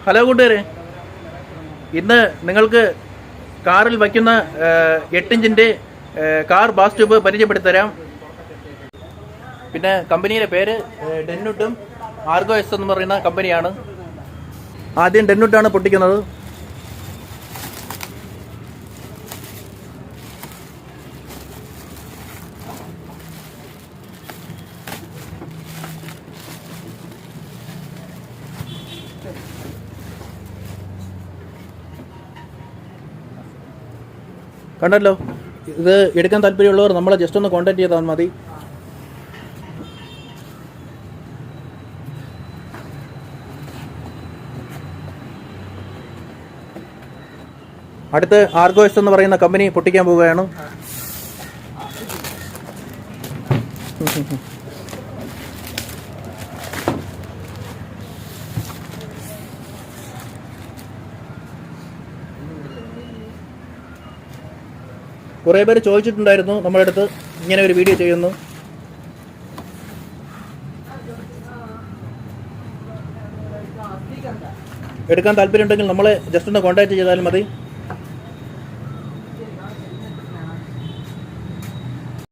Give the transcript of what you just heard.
Hello കൂട്ടുകാരെ, ഇന്ന് നിങ്ങൾക്ക് കാറിൽ വയ്ക്കുന്ന 8 ഇഞ്ചിൻ്റെ കാർ ബാസ് ട്യൂബ് പരിചയപ്പെടുത്തി തരാം. പിന്നെ കമ്പനിയുടെ പേര് ഡെന്നുട്ടും ആർഗോ എസ് എന്ന് പറയുന്ന കമ്പനിയാണ്. ആദ്യം ഡെന്നുട്ടാണ് പൊട്ടിക്കുന്നത്. കണ്ടല്ലോ, ഇത് എടുക്കാൻ താല്പര്യമുള്ളവർ നമ്മളെ ജസ്റ്റ് ഒന്ന് കോൺടാക്ട് ചെയ്താൽ മതി. അടുത്ത് ആർഗോ എസ് എന്ന് പറയുന്ന കമ്പനി പൊട്ടിക്കാൻ പോവുകയാണ്. കുറേ പേര് ചോദിച്ചിട്ടുണ്ടായിരുന്നു നമ്മുടെ അടുത്ത് ഇങ്ങനെ ഒരു വീഡിയോ ചെയ്യുന്നു. എടുക്കാൻ താല്പര്യമുണ്ടെങ്കിൽ നമ്മളെ ജസ്റ്റ് ഒന്ന് കോൺടാക്ട് ചെയ്താലും മതി.